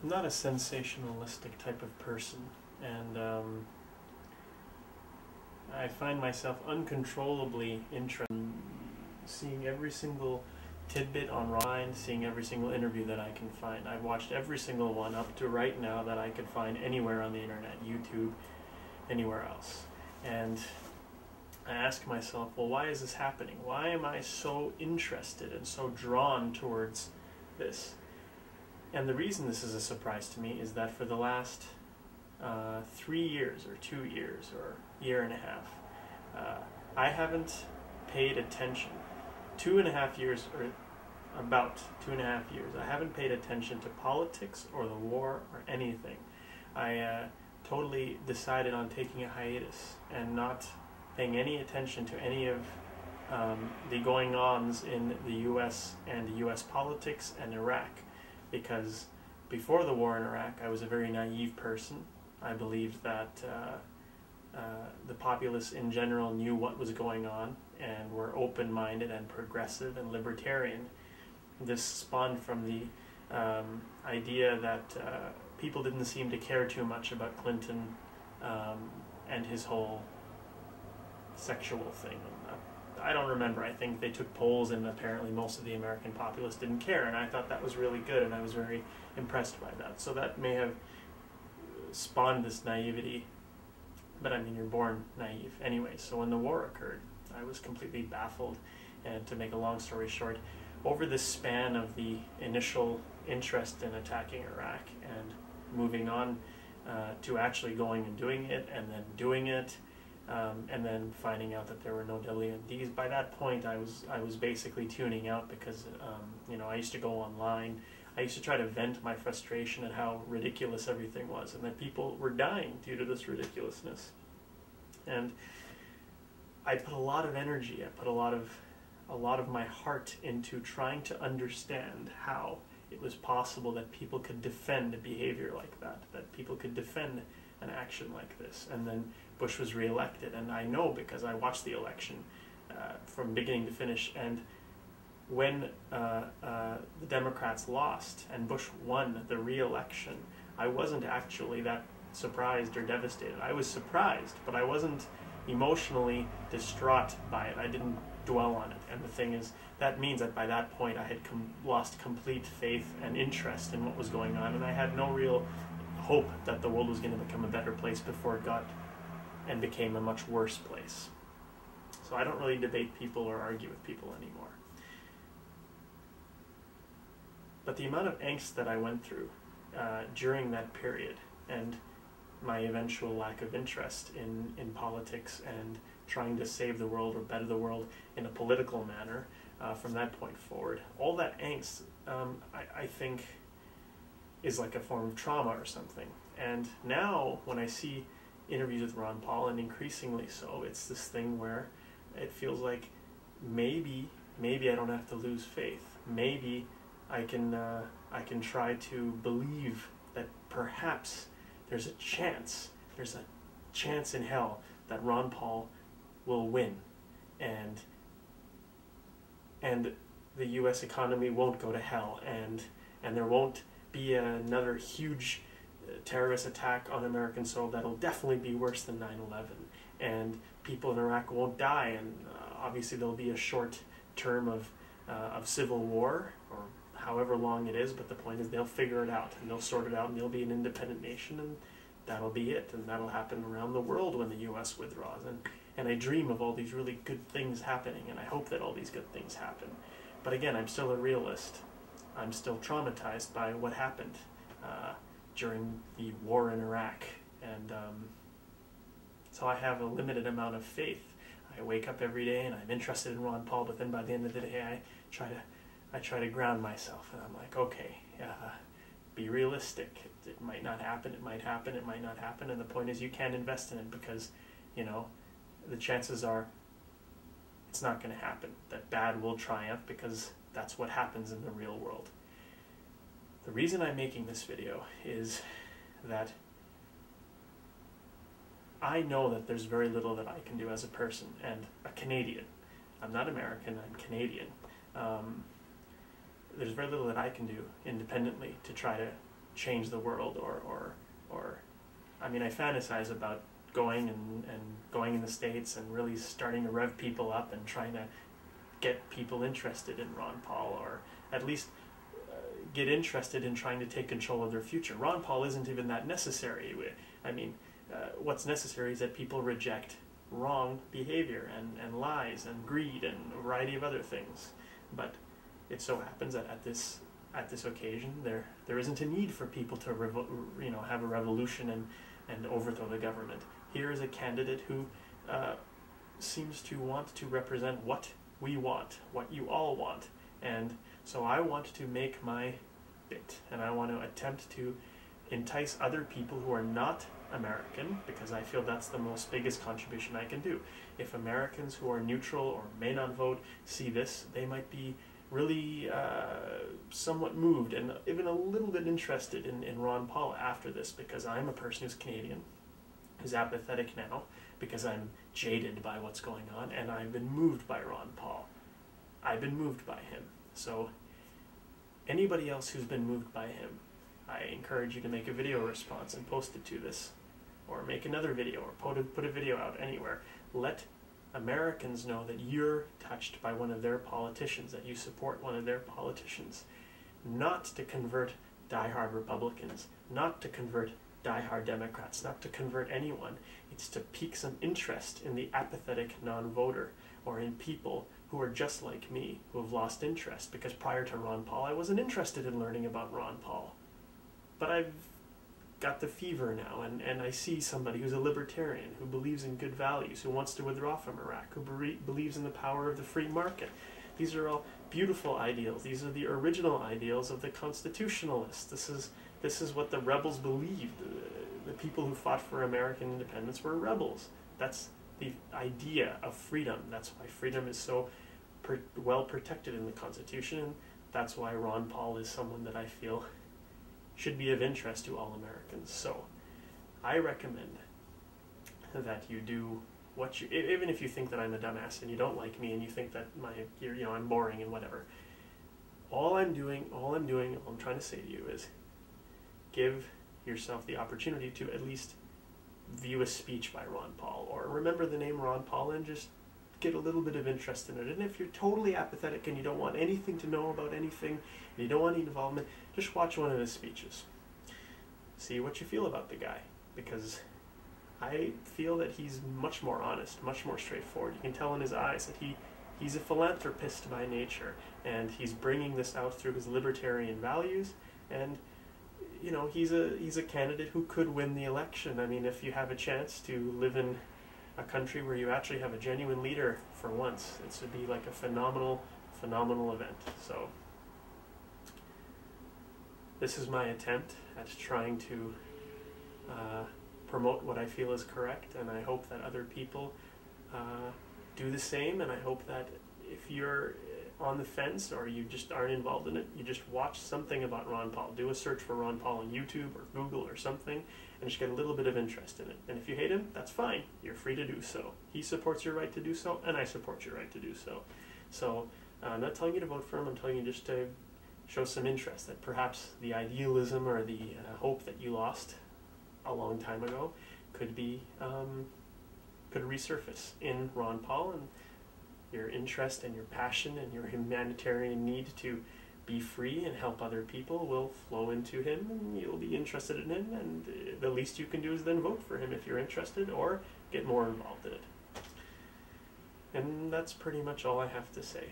I'm not a sensationalistic type of person, and I find myself uncontrollably interested in seeing every single tidbit online, seeing every single interview that I can find. I've watched every single one up to right now that I could find anywhere on the internet, YouTube, anywhere else. And I ask myself, well, why is this happening? Why am I so interested and so drawn towards this? And the reason this is a surprise to me is that for the last 3 years or 2 years or year and a half, I haven't paid attention. 2.5 years, or about 2.5 years, I haven't paid attention to politics or the war or anything. I totally decided on taking a hiatus and not paying any attention to any of the going-ons in the U.S. and U.S. politics and Iraq, because before the war in Iraq, I was a very naive person. I believed that the populace in general knew what was going on and were open-minded and progressive and libertarian. This spawned from the idea that people didn't seem to care too much about Clinton and his whole sexual thing. I don't remember. I think they took polls and apparently most of the American populace didn't care, and I thought that was really good, and I was very impressed by that. So that may have spawned this naivety, but I mean, you're born naive anyway. So when the war occurred, I was completely baffled, and to make a long story short, over the span of the initial interest in attacking Iraq and moving on to actually going and doing it, and then doing it, and then finding out that there were no WMDs. By that point, I was basically tuning out because I used to go online. I used to try to vent my frustration at how ridiculous everything was, and that people were dying due to this ridiculousness. And I put a lot of energy, I put a lot of my heart into trying to understand how it was possible that people could defend a behavior like that people could defend an action like this. And then Bush was reelected, and I know because I watched the election from beginning to finish, and when the Democrats lost and Bush won the re-election, I wasn't actually that surprised or devastated. I was surprised, but I wasn't emotionally distraught by it. I didn't dwell on it. And the thing is, that means that by that point I had lost complete faith and interest in what was going on, and I had no real hope that the world was going to become a better place before it got and became a much worse place. So I don't really debate people or argue with people anymore. But the amount of angst that I went through during that period, and my eventual lack of interest in politics and trying to save the world or better the world in a political manner from that point forward, all that angst, I think, is like a form of trauma or something. And now when I see interviews with Ron Paul, and increasingly so, it's this thing where it feels like maybe I don't have to lose faith. Maybe I can try to believe that perhaps there's a chance in hell that Ron Paul will win, and the U.S. economy won't go to hell, and there won't be another huge terrorist attack on American soil that'll definitely be worse than 9/11, and people in Iraq won't die, and obviously there'll be a short term of civil war, or however long it is, but the point is they'll figure it out, and they'll sort it out, and they'll be an independent nation, and that'll be it, and that'll happen around the world when the U.S. withdraws. And I dream of all these really good things happening, and I hope that all these good things happen. But again, I'm still a realist. I'm still traumatized by what happened during the war in Iraq, and so I have a limited amount of faith. I wake up every day and I'm interested in Ron Paul, but then by the end of the day I try to ground myself, and I'm like, okay, be realistic. It might not happen, it might happen, it might not happen, and the point is you can't invest in it because, the chances are it's not going to happen. That bad will triumph because that's what happens in the real world. The reason I'm making this video is that I know that there's very little that I can do as a person and a Canadian. I'm not American, I'm Canadian. There's very little that I can do independently to try to change the world, or I mean, I fantasize about going and going in the States and really starting to rev people up and trying to get people interested in Ron Paul, or at least get interested in trying to take control of their future. Ron Paul isn't even that necessary. I mean, what's necessary is that people reject wrong behavior and lies and greed and a variety of other things. But it so happens that at this occasion, there isn't a need for people to have a revolution and overthrow the government. Here is a candidate who seems to want to represent what we want, what you all want. And so I want to make my bit, and I want to attempt to entice other people who are not American, because I feel that's the biggest contribution I can do. If Americans who are neutral or may not vote see this, they might be really somewhat moved and even a little bit interested in Ron Paul after this, because I'm a person who's Canadian, who's apathetic now, because I'm jaded by what's going on, and I've been moved by Ron Paul. I've been moved by him. So anybody else who's been moved by him, I encourage you to make a video response and post it to this, or make another video, or put a video out anywhere. Let Americans know that you're touched by one of their politicians, that you support one of their politicians. Not to convert diehard Republicans, not to convert diehard Democrats, not to convert anyone. It's to pique some interest in the apathetic non-voter, or in people who are just like me, who have lost interest, because prior to Ron Paul, I wasn't interested in learning about Ron Paul. But I've got the fever now, and I see somebody who's a libertarian, who believes in good values, who wants to withdraw from Iraq, who believes in the power of the free market. These are all beautiful ideals. These are the original ideals of the constitutionalists. This is what the rebels believed. The people who fought for American independence were rebels. That's the idea of freedom. That's why freedom is so well protected in the Constitution, and that's why Ron Paul is someone that I feel should be of interest to all Americans. So I recommend that you do what you, even if you think that I'm a dumbass and you don't like me and you think that I'm boring and whatever. All I'm trying to say to you is give yourself the opportunity to at least view a speech by Ron Paul, or remember the name Ron Paul and just get a little bit of interest in it. And if you're totally apathetic and you don't want anything to know about anything, and you don't want any involvement, just watch one of his speeches. See what you feel about the guy, because I feel that he's much more honest, much more straightforward. You can tell in his eyes that he's a philanthropist by nature, and he's bringing this out through his libertarian values, and he's a candidate who could win the election. I mean, if you have a chance to live in a country where you actually have a genuine leader for once, it would be like a phenomenal event. So this is my attempt at trying to promote what I feel is correct, and I hope that other people do the same, and I hope that if you're on the fence or you just aren't involved in it, you just watch something about Ron Paul. Do a search for Ron Paul on YouTube or Google or something, and just get a little bit of interest in it. And if you hate him, that's fine. You're free to do so. He supports your right to do so, and I support your right to do so. So I'm not telling you to vote for him. I'm telling you just to show some interest, that perhaps the idealism or the hope that you lost a long time ago could resurface in Ron Paul, and your interest and your passion and your humanitarian need to be free and help other people will flow into him, and you'll be interested in him, and the least you can do is then vote for him if you're interested, or get more involved in it. And that's pretty much all I have to say.